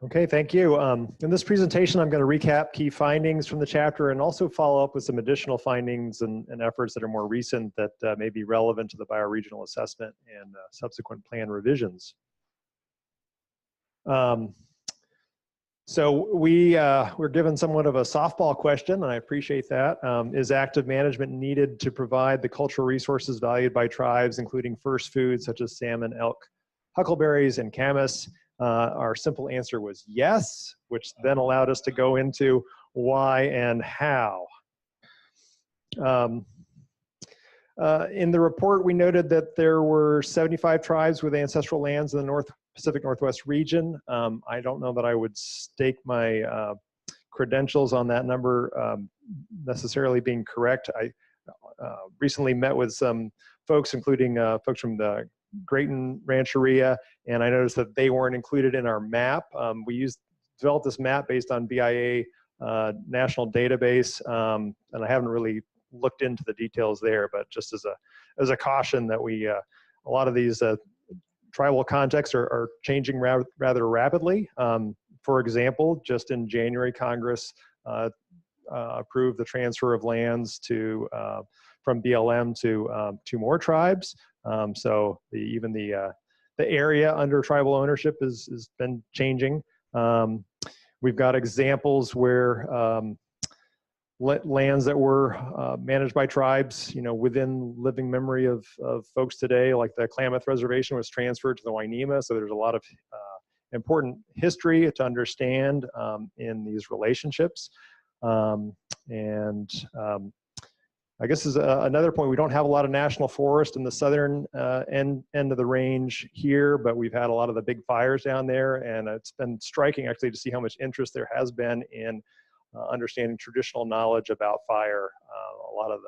Okay, thank you. In this presentation, I'm going to recap key findings from the chapter and also follow up with some additional findings and efforts that are more recent that may be relevant to the bioregional assessment and subsequent plan revisions. So we're given somewhat of a softball question, and I appreciate that. Is active management needed to provide the cultural resources valued by tribes, including first foods such as salmon, elk, huckleberries, and camas? Our simple answer was yes, which then allowed us to go into why and how. In the report, we noted that there were 75 tribes with ancestral lands in the Pacific Northwest region. I don't know that I would stake my credentials on that number necessarily being correct. I recently met with some folks, including folks from the Grayton Rancheria, and I noticed that they weren't included in our map. We developed this map based on BIA national database, and I haven't really looked into the details there, but just as a caution that a lot of these tribal contexts are changing rather rapidly. For example, just in January, Congress approved the transfer of lands from BLM to two more tribes. So even the area under tribal ownership has been changing. We've got examples where lands that were managed by tribes, within living memory of folks today, like the Klamath Reservation was transferred to the Wainema. So there's a lot of important history to understand in these relationships. I guess is another point, we don't have a lot of national forest in the southern end of the range here, but we've had a lot of the big fires down there, and it's been striking actually to see how much interest there has been in understanding traditional knowledge about fire. A lot of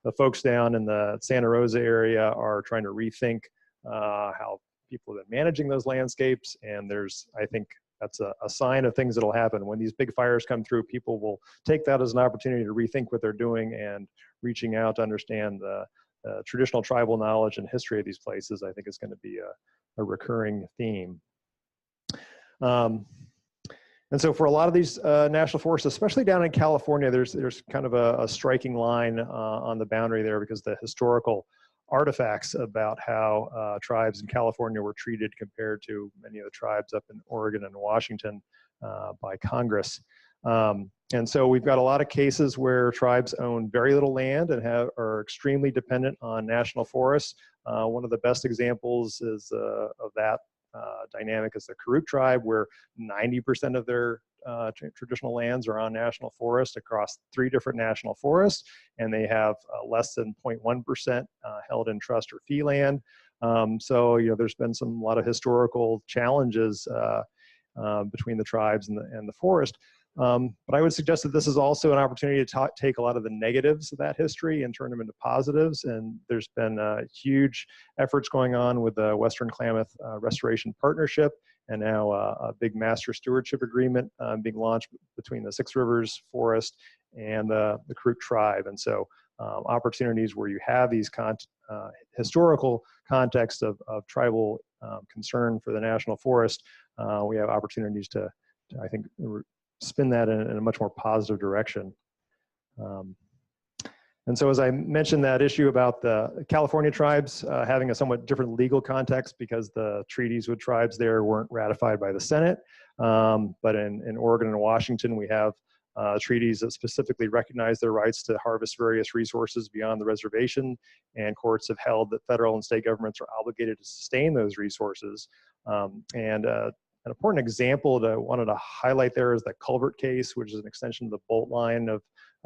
the folks down in the Santa Rosa area are trying to rethink how people have been managing those landscapes, and I think that's a sign of things that'll happen. When these big fires come through, people will take that as an opportunity to rethink what they're doing, and reaching out to understand the traditional tribal knowledge and history of these places, I think is going to be a recurring theme. And so for a lot of these national forests, especially down in California, there's kind of a striking line on the boundary there, because the historical artifacts about how tribes in California were treated compared to many of the tribes up in Oregon and Washington by Congress. And so we've got a lot of cases where tribes own very little land and are extremely dependent on national forests. One of the best examples of that dynamic is the Karuk tribe, where 90% of their traditional lands are on national forest across 3 different national forests, and they have less than 0.1% held in trust or fee land. So there's been a lot of historical challenges between the tribes and the forest. But I would suggest that this is also an opportunity to take a lot of the negatives of that history and turn them into positives. And there's been huge efforts going on with the Western Klamath Restoration Partnership, and now a big master stewardship agreement being launched between the Six Rivers Forest and the Karuk tribe. And so opportunities where you have these historical context of tribal concern for the national forest, we have opportunities to I think, spin that in a much more positive direction. And so as I mentioned, that issue about the California tribes having a somewhat different legal context because the treaties with tribes there weren't ratified by the Senate. But in Oregon and Washington, we have treaties that specifically recognize their rights to harvest various resources beyond the reservation, and courts have held that federal and state governments are obligated to sustain those resources. An important example that I wanted to highlight there is the Culvert case, which is an extension of the Bolt line of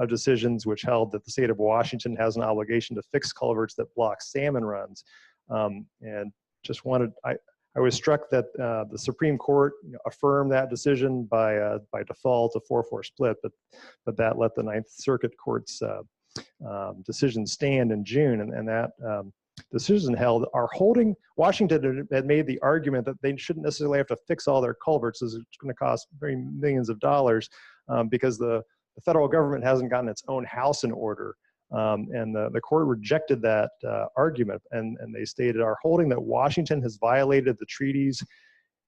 decisions, which held that the state of Washington has an obligation to fix culverts that block salmon runs. And just I was struck that the Supreme Court affirmed that decision by default, a 4-4 split, but that let the Ninth Circuit Court's decision stand in June, and that decision held Washington had made the argument that they shouldn't necessarily have to fix all their culverts, as it's going to cost millions of dollars, because the federal government hasn't gotten its own house in order. And the court rejected that argument, and they stated, our holding that Washington has violated the treaties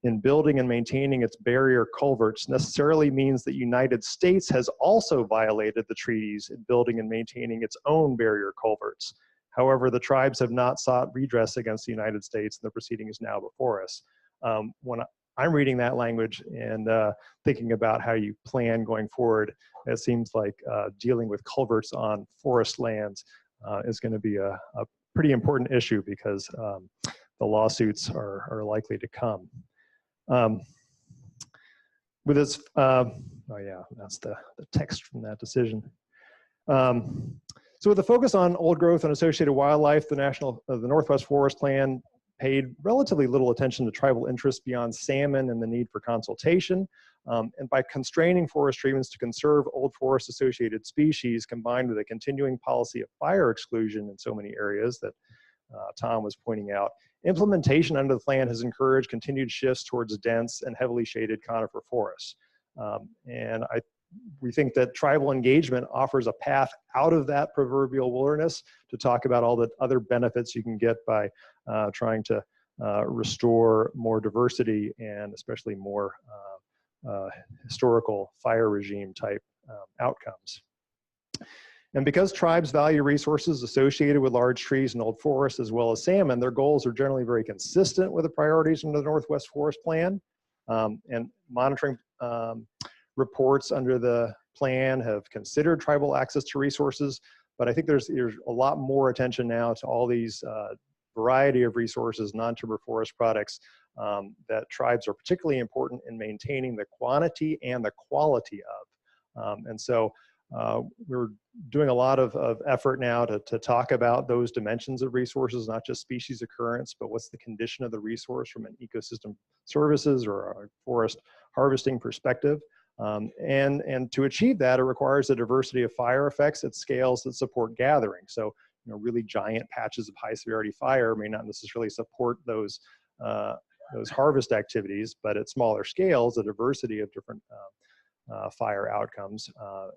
in building and maintaining its barrier culverts necessarily means that the United States has also violated the treaties in building and maintaining its own barrier culverts. However, the tribes have not sought redress against the United States, and the proceeding is now before us. When I'm reading that language and thinking about how you plan going forward, it seems like dealing with culverts on forest lands is going to be a pretty important issue, because the lawsuits are likely to come. With this, oh yeah, that's the text from that decision. So with the focus on old growth and associated wildlife, the Northwest Forest Plan paid relatively little attention to tribal interests beyond salmon and the need for consultation. And by constraining forest treatments to conserve old forest associated species, combined with a continuing policy of fire exclusion in so many areas that Tom was pointing out, implementation under the plan has encouraged continued shifts towards dense and heavily shaded conifer forests. And we think that tribal engagement offers a path out of that proverbial wilderness to talk about all the other benefits you can get by trying to restore more diversity and especially more historical fire regime type outcomes. And because tribes value resources associated with large trees and old forests as well as salmon, their goals are generally very consistent with the priorities under the Northwest Forest Plan. And monitoring reports under the plan have considered tribal access to resources, but I think there's a lot more attention now to all these variety of resources, non-timber forest products that tribes are particularly important in maintaining the quantity and the quality of. And so we're doing a lot of effort now to talk about those dimensions of resources, not just species occurrence, but what's the condition of the resource from an ecosystem services or a forest harvesting perspective. And to achieve that, it requires a diversity of fire effects at scales that support gathering. So, really giant patches of high severity fire may not necessarily support those harvest activities, but at smaller scales, a diversity of different fire outcomes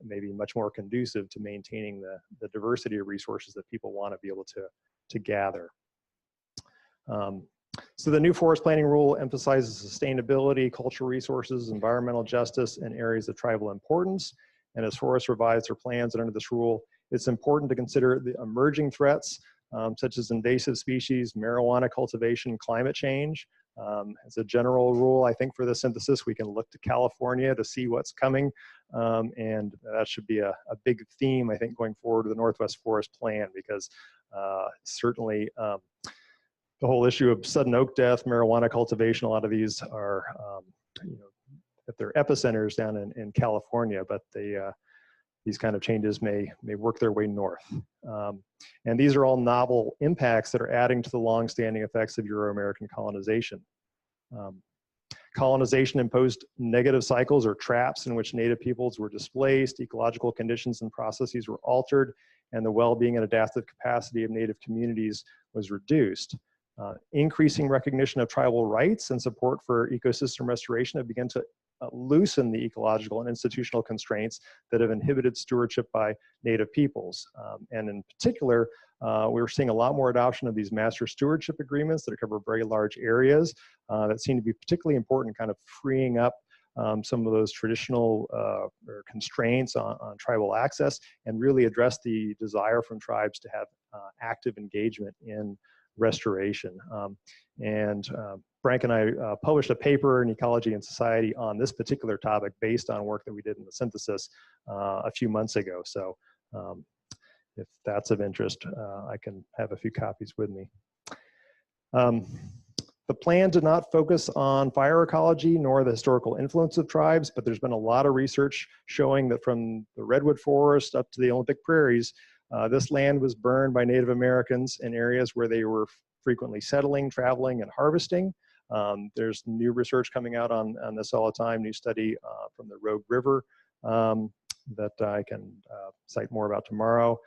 may be much more conducive to maintaining the diversity of resources that people want to be able to gather. So the new forest planning rule emphasizes sustainability, cultural resources, environmental justice, and areas of tribal importance. And as forests revise their plans under this rule, it's important to consider the emerging threats, such as invasive species, marijuana cultivation, climate change. As a general rule, I think for the synthesis, we can look to California to see what's coming. And that should be a big theme, I think, going forward with the Northwest Forest Plan, because certainly the whole issue of sudden oak death, marijuana cultivation, a lot of these are, at their epicenters down in California, but these kind of changes may work their way north. And these are all novel impacts that are adding to the long-standing effects of Euro-American colonization. Colonization imposed negative cycles or traps in which native peoples were displaced, ecological conditions and processes were altered, and the well-being and adaptive capacity of native communities was reduced. Increasing recognition of tribal rights and support for ecosystem restoration have begun to loosen the ecological and institutional constraints that have inhibited stewardship by native peoples. And in particular, we're seeing a lot more adoption of these master stewardship agreements that cover very large areas that seem to be particularly important, kind of freeing up some of those traditional constraints on tribal access and really address the desire from tribes to have active engagement in restoration. Frank and I published a paper in Ecology and Society on this particular topic based on work that we did in the synthesis a few months ago. So if that's of interest, I can have a few copies with me. The plan did not focus on fire ecology nor the historical influence of tribes, but there's been a lot of research showing that from the redwood forest up to the Olympic prairies, this land was burned by Native Americans in areas where they were frequently settling, traveling, and harvesting. There's new research coming out on this all the time, new study from the Rogue River that I can cite more about tomorrow.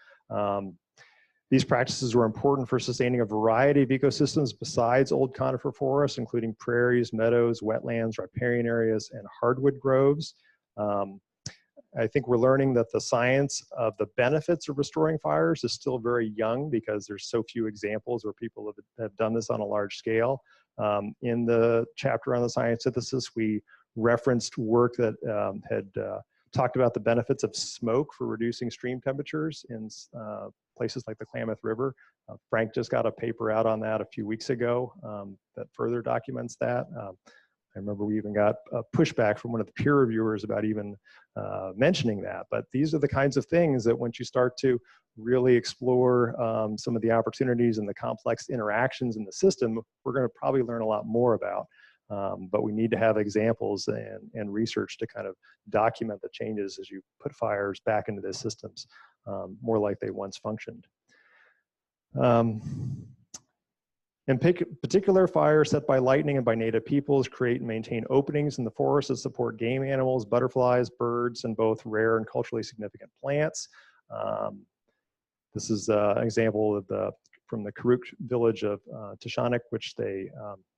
These practices were important for sustaining a variety of ecosystems besides old conifer forests, including prairies, meadows, wetlands, riparian areas, and hardwood groves. I think we're learning that the science of the benefits of restoring fires is still very young because there's so few examples where people have done this on a large scale. In the chapter on the science synthesis, we referenced work that had talked about the benefits of smoke for reducing stream temperatures in places like the Klamath River. Frank just got a paper out on that a few weeks ago that further documents that. I remember we even got a pushback from one of the peer reviewers about even mentioning that. But these are the kinds of things that once you start to really explore some of the opportunities and the complex interactions in the system, we're going to probably learn a lot more about. But we need to have examples and research to kind of document the changes as you put fires back into the systems more like they once functioned. In particular, fires set by lightning and by native peoples create and maintain openings in the forest that support game animals, butterflies, birds, and both rare and culturally significant plants. This is an example of from the Karuk village of Tashanik, which they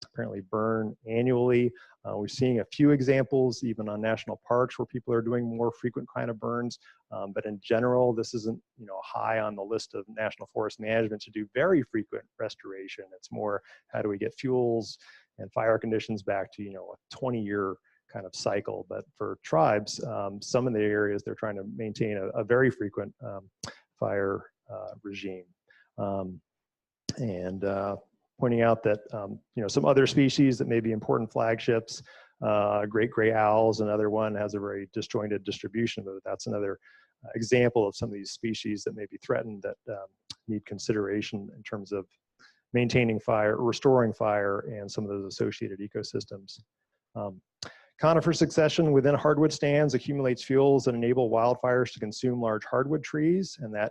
apparently burn annually. We're seeing a few examples even on national parks where people are doing more frequent kind of burns. But in general, this isn't high on the list of national forest management to do very frequent restoration. It's more, how do we get fuels and fire conditions back to a 20-year kind of cycle. But for tribes, some of the areas they're trying to maintain a very frequent fire regime. Pointing out that some other species that may be important flagships, great gray owls, another one has a very disjointed distribution, but that's another example of some of these species that may be threatened that need consideration in terms of maintaining fire, restoring fire, and some of those associated ecosystems. Conifer succession within hardwood stands accumulates fuels that enable wildfires to consume large hardwood trees, and that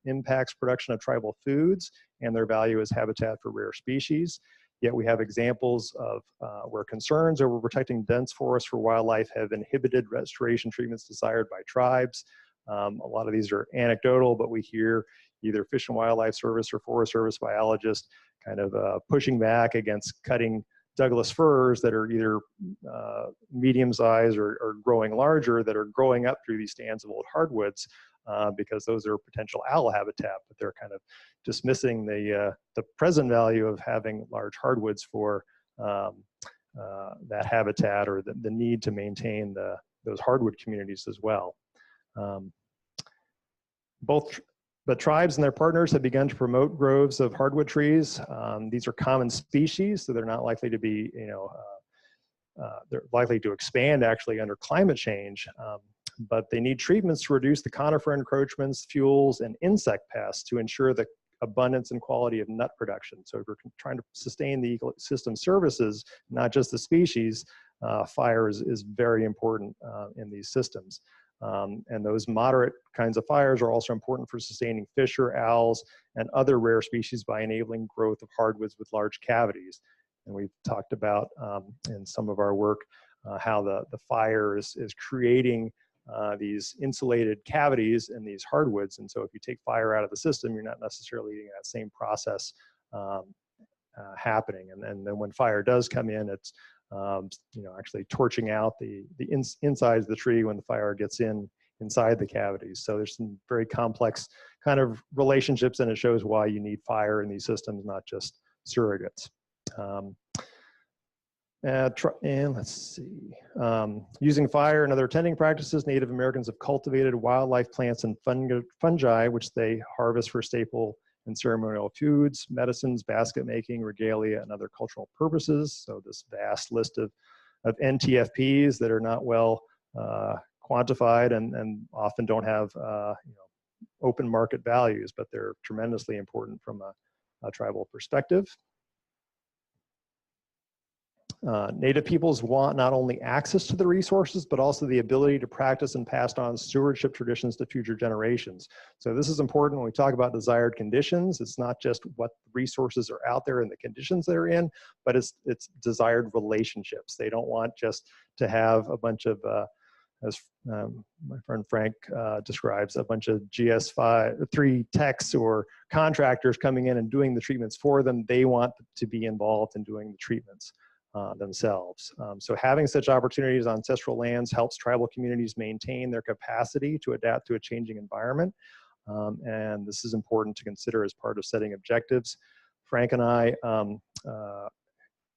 impacts production of tribal foods and their value as habitat for rare species. Yet we have examples of where concerns over protecting dense forests for wildlife have inhibited restoration treatments desired by tribes. A lot of these are anecdotal, but we hear either Fish and Wildlife Service or Forest Service biologists kind of pushing back against cutting Douglas firs that are either medium size or growing larger, that are growing up through these stands of old hardwoods because those are potential owl habitat, but they're kind of dismissing the present value of having large hardwoods for that habitat, or the need to maintain those hardwood communities as well. But tribes and their partners have begun to promote groves of hardwood trees. These are common species, so they're not likely to be, they're likely to expand actually under climate change, but they need treatments to reduce the conifer encroachments, fuels, and insect pests to ensure the abundance and quality of nut production. So if we're trying to sustain the ecosystem services, not just the species, fire is very important in these systems. And those moderate kinds of fires are also important for sustaining fisher, owls, and other rare species by enabling growth of hardwoods with large cavities. And we've talked about in some of our work how the fire is creating these insulated cavities in these hardwoods. And so if you take fire out of the system, you're not necessarily getting that same process happening. And then when fire does come in, it's actually torching out the insides of the tree when the fire gets inside the cavities. So there's some very complex kind of relationships, and it shows why you need fire in these systems, not just surrogates. And let's see, using fire and other tending practices, Native Americans have cultivated wildlife plants and fungi, which they harvest for staple and ceremonial foods, medicines, basket making, regalia, and other cultural purposes. So this vast list of NTFPs that are not well quantified and often don't have open market values, but they're tremendously important from a tribal perspective. Native peoples want not only access to the resources, but also the ability to practice and pass on stewardship traditions to future generations. So this is important when we talk about desired conditions. It's not just what resources are out there and the conditions they're in, but it's desired relationships. They don't want just to have a bunch of, as my friend Frank describes, a bunch of GS3 techs or contractors coming in and doing the treatments for them. They want to be involved in doing the treatments themselves. So having such opportunities on ancestral lands helps tribal communities maintain their capacity to adapt to a changing environment. And this is important to consider as part of setting objectives. Frank and I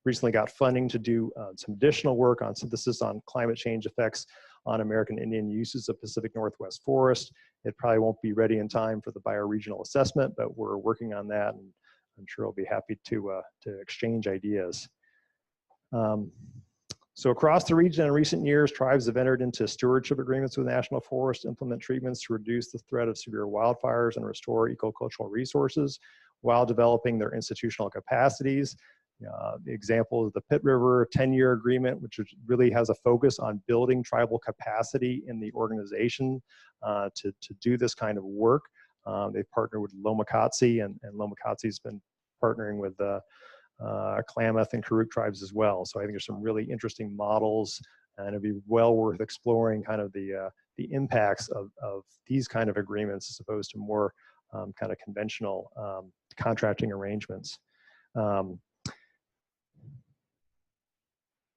recently got funding to do some additional work on synthesis on climate change effects on American Indian uses of Pacific Northwest forest. It probably won't be ready in time for the bioregional assessment, but we're working on that, and I'm sure we'll be happy to exchange ideas. So across the region in recent years, tribes have entered into stewardship agreements with national forests, implement treatments to reduce the threat of severe wildfires and restore ecocultural resources while developing their institutional capacities. The example is the Pitt River 10-year agreement, which really has a focus on building tribal capacity in the organization to do this kind of work. They've partnered with Lomakotse, and Lomakotse's been partnering with Klamath and Karuk tribes as well. So I think there's some really interesting models, and it'd be well worth exploring kind of the impacts of these kind of agreements as opposed to more kind of conventional contracting arrangements.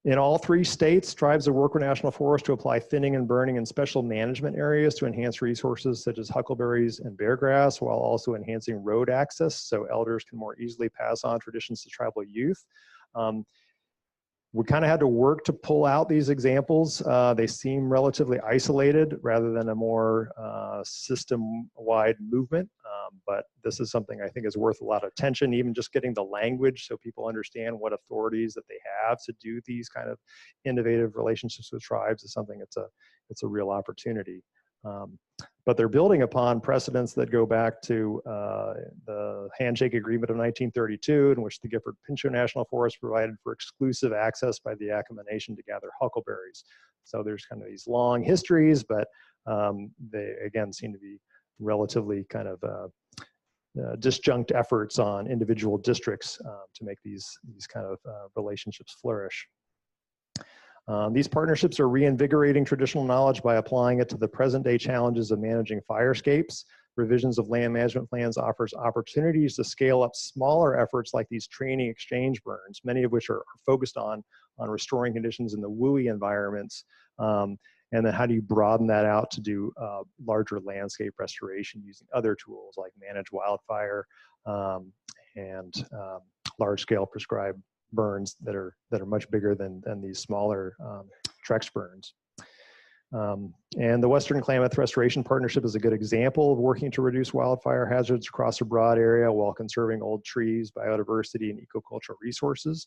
In all 3 states, tribes have worked with national forests to apply thinning and burning in special management areas to enhance resources such as huckleberries and beargrass, while also enhancing road access so elders can more easily pass on traditions to tribal youth. We kind of had to work to pull out these examples. They seem relatively isolated rather than a more system-wide movement. But this is something I think is worth a lot of attention, even just getting the language so people understand what authorities that they have to do these kind of innovative relationships with tribes is something it's a real opportunity. But they're building upon precedents that go back to the Handshake Agreement of 1932, in which the Gifford-Pinchot National Forest provided for exclusive access by the Yakama Nation to gather huckleberries. So there's kind of these long histories, but they again seem to be relatively kind of disjunct efforts on individual districts to make these kind of relationships flourish. These partnerships are reinvigorating traditional knowledge by applying it to the present day challenges of managing firescapes. Revisions of land management plans offers opportunities to scale up smaller efforts like these training exchange burns, many of which are focused on restoring conditions in the WUI environments. And then how do you broaden that out to do larger landscape restoration using other tools like managed wildfire and large-scale prescribed burns that are much bigger than these smaller Trex burns. And the Western Klamath Restoration Partnership is a good example of working to reduce wildfire hazards across a broad area while conserving old trees, biodiversity, and ecocultural resources.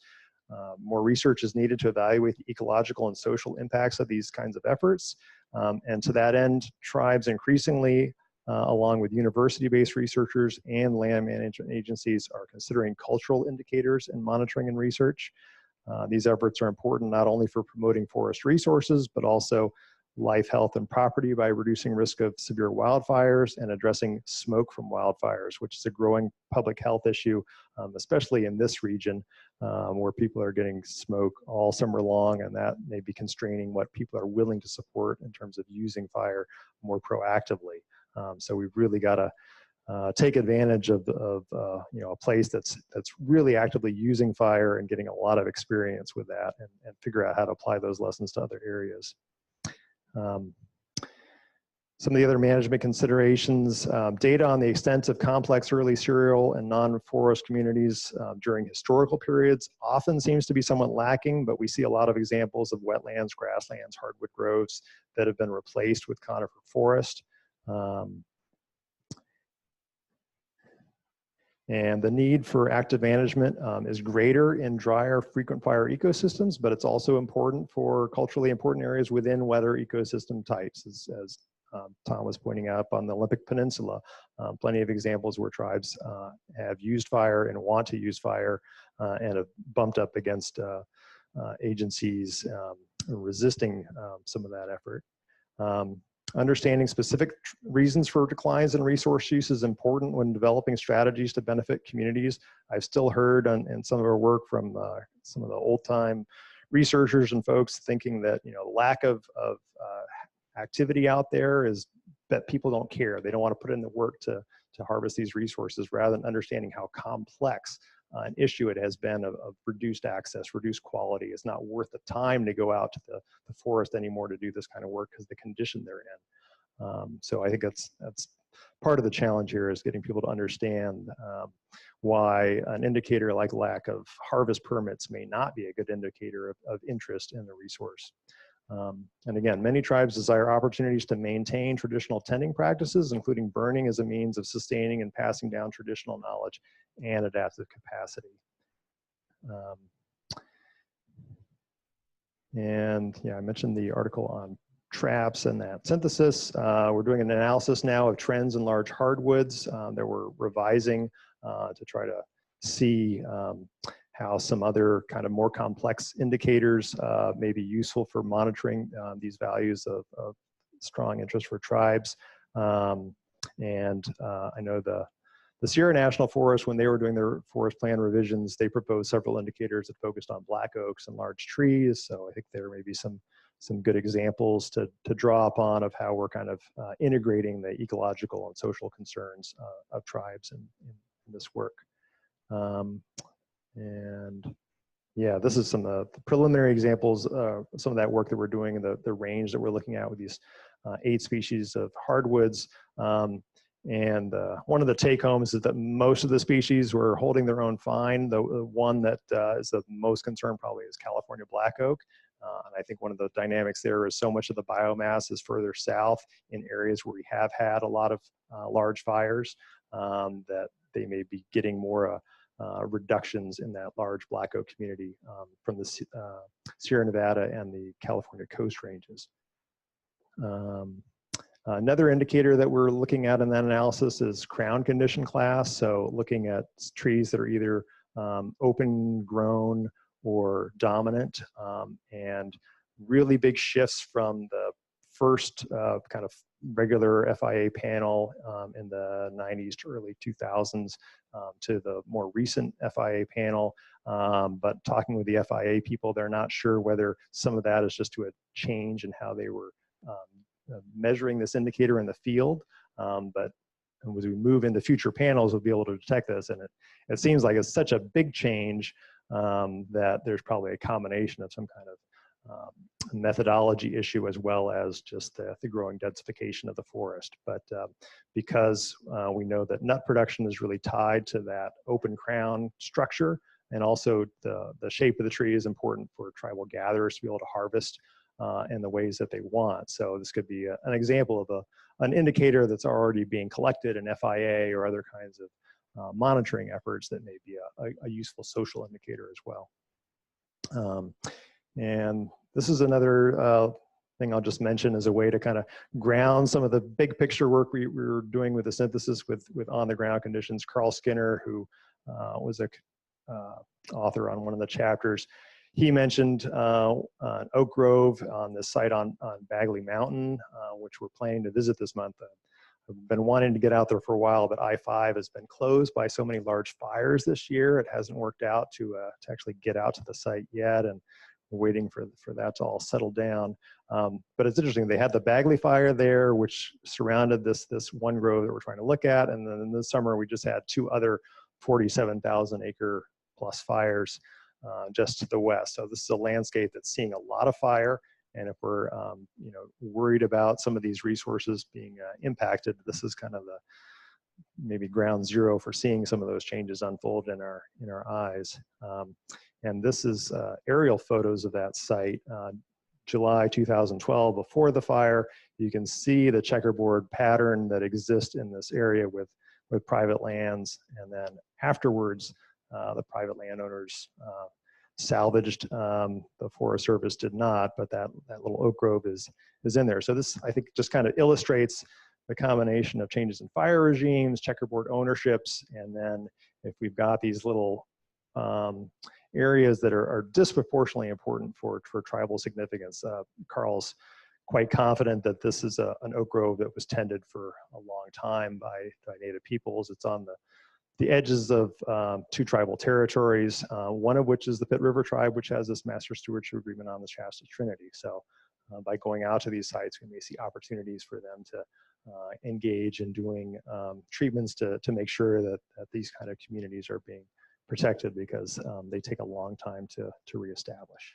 More research is needed to evaluate the ecological and social impacts of these kinds of efforts. And to that end, tribes increasingly, along with university-based researchers and land management agencies, are considering cultural indicators in monitoring and research. These efforts are important not only for promoting forest resources, but also life, health, and property by reducing risk of severe wildfires and addressing smoke from wildfires, which is a growing public health issue, especially in this region where people are getting smoke all summer long, and that may be constraining what people are willing to support in terms of using fire more proactively. So we've really got to take advantage of a place that's really actively using fire and getting a lot of experience with that, and figure out how to apply those lessons to other areas. Some of the other management considerations, data on the extent of complex early cereal and non-forest communities during historical periods often seems to be somewhat lacking, but we see a lot of examples of wetlands, grasslands, hardwood groves that have been replaced with conifer forest. And the need for active management is greater in drier, frequent fire ecosystems, but it's also important for culturally important areas within weather ecosystem types, as Tom was pointing out on the Olympic Peninsula. Plenty of examples where tribes have used fire and want to use fire and have bumped up against agencies resisting some of that effort. Understanding specific reasons for declines in resource use is important when developing strategies to benefit communities. I've still heard in some of our work from some of the old time researchers and folks thinking that lack of activity out there is that people don't care. They don't want to put in the work to harvest these resources, rather than understanding how complex an issue it has been of reduced access, reduced quality. It's not worth the time to go out to the forest anymore to do this kind of work because the condition they're in. So I think that's part of the challenge here is getting people to understand why an indicator like lack of harvest permits may not be a good indicator of interest in the resource. And again, many tribes desire opportunities to maintain traditional tending practices, including burning as a means of sustaining and passing down traditional knowledge and adaptive capacity. And yeah, I mentioned the article on traps and that synthesis. We're doing an analysis now of trends in large hardwoods that we're revising to try to see how some other kind of more complex indicators may be useful for monitoring these values of strong interest for tribes. I know the Sierra National Forest, when they were doing their forest plan revisions, they proposed several indicators that focused on black oaks and large trees. So I think there may be some good examples to draw upon of how we're kind of integrating the ecological and social concerns of tribes in this work. And yeah, this is some of the preliminary examples, some of that work that we're doing in the range that we're looking at with these 8 species of hardwoods. One of the take homes is that most of the species were holding their own fine. The one that is of most concern probably is California black oak. And I think one of the dynamics there is so much of the biomass is further south in areas where we have had a lot of large fires that they may be getting more reductions in that large black oak community from the Sierra Nevada and the California coast ranges. Another indicator that we're looking at in that analysis is crown condition class. So looking at trees that are either open grown or dominant, and really big shifts from the first kind of regular FIA panel in the 90s to early 2000s to the more recent FIA panel. But talking with the FIA people, they're not sure whether some of that is just to a change in how they were measuring this indicator in the field. But as we move into future panels, we'll be able to detect this. And it seems like it's such a big change that there's probably a combination of some kind of methodology issue as well as just the growing densification of the forest. But because we know that nut production is really tied to that open crown structure, and also the shape of the tree is important for tribal gatherers to be able to harvest in the ways that they want. So this could be an example of an indicator that's already being collected in FIA or other kinds of monitoring efforts that may be a useful social indicator as well. And this is another thing I'll just mention as a way to kind of ground some of the big picture work we were doing with the synthesis with on the ground conditions. Carl Skinner, who was a author on one of the chapters, he mentioned an oak grove on this site on Bagley Mountain, which we're planning to visit this month. I've been wanting to get out there for a while, but I-5 has been closed by so many large fires this year. It hasn't worked out to actually get out to the site yet, and we're waiting for that to all settle down. But it's interesting, they had the Bagley fire there, which surrounded this one grove that we're trying to look at, and then in the summer we just had 2 other 47,000 acre plus fires just to the west. So this is a landscape that's seeing a lot of fire. And if we're worried about some of these resources being impacted, this is kind of the maybe ground zero for seeing some of those changes unfold in our eyes. And this is aerial photos of that site, July 2012, before the fire. You can see the checkerboard pattern that exists in this area with private lands, and then afterwards, the private landowners salvaged. The Forest Service did not, but that little oak grove is in there. So this, I think, just kind of illustrates the combination of changes in fire regimes, checkerboard ownerships, and then if we've got these little areas that are disproportionately important for tribal significance. Carl's quite confident that this is an oak grove that was tended for a long time by Native peoples. It's on the edges of 2 tribal territories, one of which is the Pitt River tribe, which has this master stewardship agreement on the Shasta Trinity. So by going out to these sites, we may see opportunities for them to engage in doing treatments to make sure that these kind of communities are being protected, because they take a long time to reestablish.